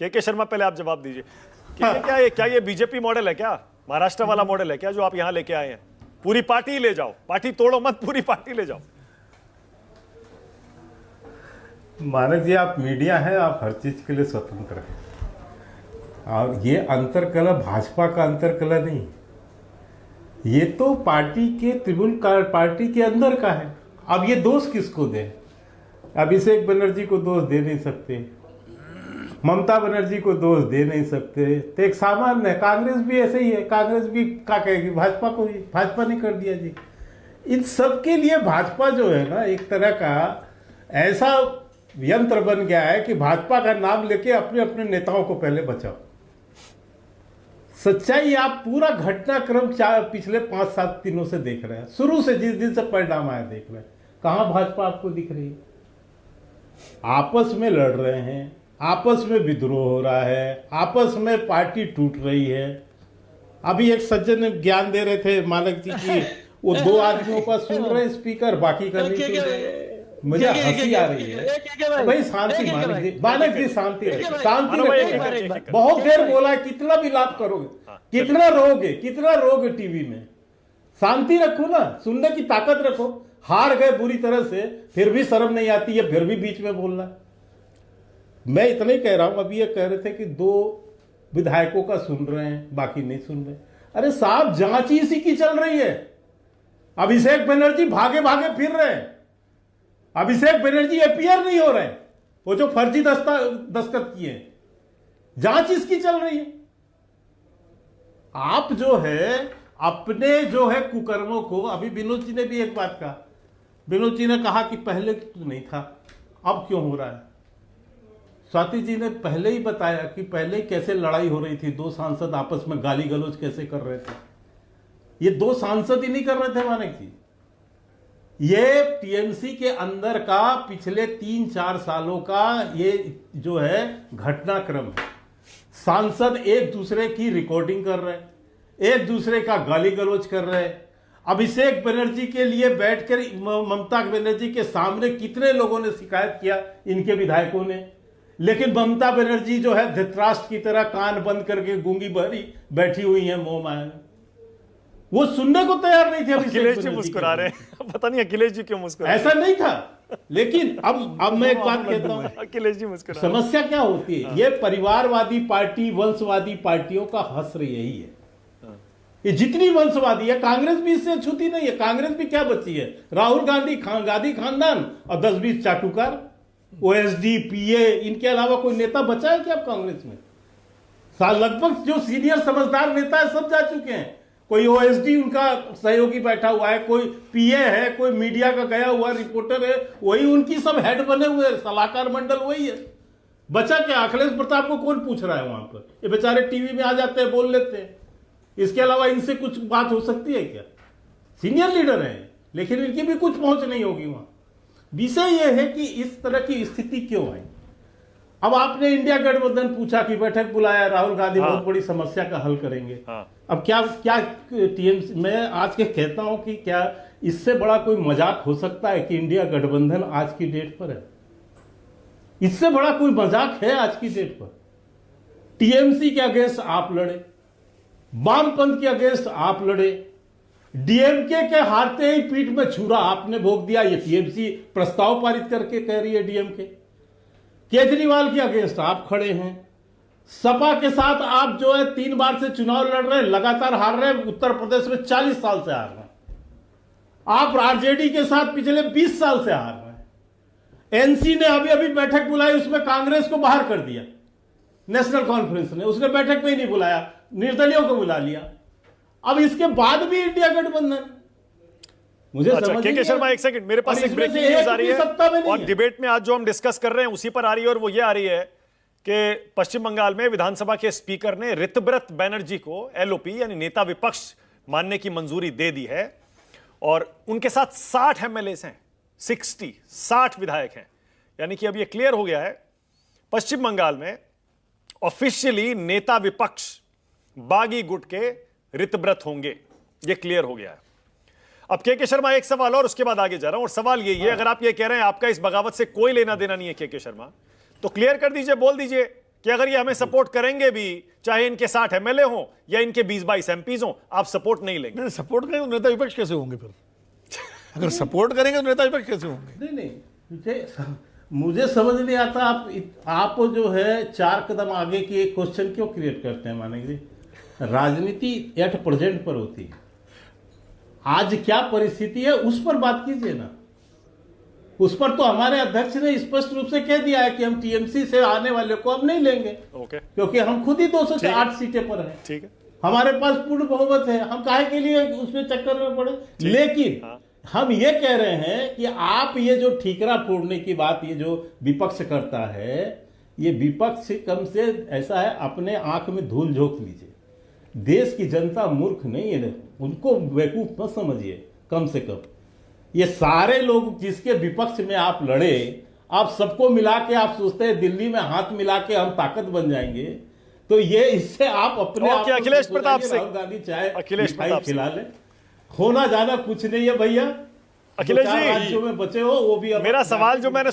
के शर्मा पहले आप जवाब दीजिए कि क्या ये बीजेपी मॉडल है, क्या महाराष्ट्र वाला मॉडल है क्या जो आप यहां लेके आए हैं? पूरी पार्टी ले जाओ, पार्टी तोड़ो मत, पूरी पार्टी ले जाओ। मानक जी, आप मीडिया है, आप हर चीज के लिए स्वतंत्र हैं। और ये अंतरकलह भाजपा का अंतरकलह नहीं, ये तो पार्टी के त्रिभुवन पार्टी के अंदर का है। अब ये दोष किसको दे? अभिषेक बनर्जी को दोष दे नहीं सकते, ममता बनर्जी को दोष दे नहीं सकते, तो एक सामान्य है। कांग्रेस भी ऐसे ही है, कांग्रेस भी क्या कहेगी? भाजपा को ही, भाजपा ने कर दिया जी। इन सब के लिए भाजपा जो है ना, एक तरह का ऐसा यंत्र बन गया है कि भाजपा का नाम लेके अपने अपने नेताओं को पहले बचाओ। सच्चाई आप पूरा घटनाक्रम पिछले 5-7 दिनों से देख रहे हैं, शुरू से जिस दिन से परिणाम आया देख रहे हैं। कहां भाजपा आपको दिख रही है? आपस में लड़ रहे हैं, आपस में विद्रोह हो रहा है, आपस में पार्टी टूट रही है। अभी एक सज्जन ज्ञान दे रहे थे मानक जी की वो 2 आदमियों का सुन रहे स्पीकर, बाकी का नहीं सुन रहे। मुझे हंसी आ रही है भाई। शांति मानक जी शांति रखिए, शांति रखिए। बहुत देर बोला, कितना भी लाभ करोगे, कितना रोगे टीवी में। शांति रखो ना, सुनने की ताकत रखो। हार गए बुरी तरह से, फिर भी शर्म नहीं आती है, फिर भी बीच में बोलना। मैं इतना ही कह रहा हूं। अभी ये कह रहे थे कि 2 विधायकों का सुन रहे हैं, बाकी नहीं सुन रहे। अरे साहब, जांच ही इसी की चल रही है। अभिषेक बनर्जी भागे भागे फिर रहे हैं, अभिषेक बनर्जी एपीआर नहीं हो रहे, वो जो फर्जी दस्तखत किए, जांच इसकी चल रही है। आप जो है अपने जो है कुकर्मों को, अभी विनोद जी ने भी एक बात कहा, विनोद जी ने कहा कि पहले तो नहीं था, अब क्यों हो रहा है? स्वाति जी ने पहले ही बताया कि पहले कैसे लड़ाई हो रही थी, 2 सांसद आपस में गाली गलौज कैसे कर रहे थे। ये 2 सांसद ही नहीं कर रहे थे मानक जी, ये टीएमसी के अंदर का पिछले 3-4 सालों का ये जो है घटनाक्रम है। सांसद एक दूसरे की रिकॉर्डिंग कर रहे हैं, एक दूसरे का गाली गलौज कर रहे हैं। अभिषेक बनर्जी के लिए बैठकर ममता बनर्जी के सामने कितने लोगों ने शिकायत किया, इनके विधायकों ने। लेकिन ममता बनर्जी जो है धृतराष्ट्र की तरह कान बंद करके गूंगी बहरी बैठी हुई है मोह माया में, वो सुनने को तैयार नहीं थे। अखिलेश जी मुस्कुरा रहे हैं, पता नहीं अखिलेश जी क्यों मुस्कुरा। ऐसा नहीं था, लेकिन अब मैं एक बात कहता हूं, अखिलेश जी मुस्कुरा। समस्या क्या होती है? ये परिवारवादी पार्टी, वंशवादी पार्टियों का हस्र यही है। ये जितनी वंशवादी है, कांग्रेस भी इससे छूती नहीं है। कांग्रेस भी क्या बची है? राहुल गांधी खानदान और 10-20 चाटुकार, ओएसडी, पीए, इनके अलावा कोई नेता बचा है क्या अब कांग्रेस में? लगभग जो सीनियर समझदार नेता है सब जा चुके हैं। कोई ओएसडी उनका सहयोगी बैठा हुआ है, कोई पीए है, कोई मीडिया का गया हुआ रिपोर्टर है, वही उनकी सब हेड बने हुए हैं, सलाहकार मंडल वही है। बचा क्या? अखिलेश प्रताप को कौन पूछ रहा है वहां पर? ये बेचारे टीवी में आ जाते हैं, बोल लेते हैं। इसके अलावा इनसे कुछ बात हो सकती है क्या? सीनियर लीडर है, लेकिन इनकी भी कुछ पहुंच नहीं होगी वहां। विषय यह है कि इस तरह की स्थिति क्यों आई। अब आपने इंडिया गठबंधन पूछा कि बैठक बुलाया, राहुल गांधी बहुत बड़ी समस्या का हल करेंगे। अब क्या टीएमसी, मैं आज के कहता हूं कि क्या इससे बड़ा कोई मजाक हो सकता है कि इंडिया गठबंधन आज की डेट पर है? इससे बड़ा कोई मजाक है आज की डेट पर? टीएमसी के अगेंस्ट आप लड़े, वामपंथ के अगेंस्ट आप लड़े, डीएमके के हारते ही पीठ में छुरा आपने भोग दिया। ये टीएमसी प्रस्ताव पारित करके कह रही है डीएमके। केजरीवाल के अगेंस्ट आप खड़े हैं। सपा के साथ आप जो है 3 बार से चुनाव लड़ रहे हैं, लगातार हार रहे हैं। उत्तर प्रदेश में 40 साल से हार रहे हैं। आप आरजेडी के साथ पिछले 20 साल से हार रहे हैं। एनसी ने अभी अभी बैठक बुलाई, उसमें कांग्रेस को बाहर कर दिया। नेशनल कॉन्फ्रेंस ने उसने बैठक में ही नहीं बुलाया, निर्दलीयों को बुला लिया। अब इसके बाद भी इंडिया गठबंधन, मुझे अच्छा, के शर्मा एक सेकंड, मेरे पास एक ब्रेकिंग न्यूज आ रही है और डिबेट में आज जो हम डिस्कस कर रहे हैं उसी पर आ रही है, और वो ये आ रही है कि पश्चिम बंगाल में विधानसभा के स्पीकर ने ऋतव्रत बैनर्जी को एलओपी यानी नेता विपक्ष मानने की मंजूरी दे दी है, और उनके साथ 60 एमएलएस हैं, 60 विधायक हैं। यानी कि अब ये क्लियर हो गया है, पश्चिम बंगाल में ऑफिशियली नेता विपक्ष बागी गुट के ऋतव्रत होंगे, ये क्लियर हो गया है। अब के शर्मा एक सवाल और, उसके बाद आगे जा रहा हूं, और सवाल यही है, अगर आप ये कह रहे हैं आपका इस बगावत से कोई लेना देना नहीं है के शर्मा, तो क्लियर कर दीजिए, बोल दीजिए कि अगर ये हमें सपोर्ट करेंगे भी, चाहे इनके 60 एमएलए हो या इनके 20-22 एमपीज हो, आप सपोर्ट नहीं लेंगे? नहीं, सपोर्ट करेंगे तो नेता विपक्ष कैसे होंगे फिर? अगर सपोर्ट करेंगे तो नेता विपक्ष कैसे होंगे? नहीं, मुझे समझ नहीं आता आप जो है 4 कदम आगे की एक क्वेश्चन क्यों क्रिएट करते हैं? माने जी, राजनीति एट प्रेजेंट पर होती है, आज क्या परिस्थिति है उस पर बात कीजिए ना। उस पर तो हमारे अध्यक्ष ने स्पष्ट रूप से कह दिया है कि हम टीएमसी से आने वाले को हम नहीं लेंगे, ओके, क्योंकि हम खुद ही 208 सीटें पर हैं। ठीक है, हमारे पास पूर्ण बहुमत है, हम काहे के लिए उसमें चक्कर में पड़े। लेकिन हाँ। हम ये कह रहे हैं कि आप ये जो ठीकरा फोड़ने की बात ये जो विपक्ष करता है, ये विपक्ष कम से ऐसा है, अपने आंख में धूल झोंक लीजिए। देश की जनता मूर्ख नहीं है, उनको बेवकूफ मत समझिए। कम से कम ये सारे लोग जिसके विपक्ष में आप लड़े, आप सबको मिला के आप सोचते हैं दिल्ली में हाथ मिला के हम ताकत बन जाएंगे, तो ये इससे आप अपने आप को अखिलेश प्रताप सिंह, राहुल गांधी चाहे अखिलेश प्रताप खिला ले, होना जाना कुछ नहीं है भैया। अखिलेश दो चार जी, राज्यों में बचे हो वो भी मेरा सवाल जो मैंने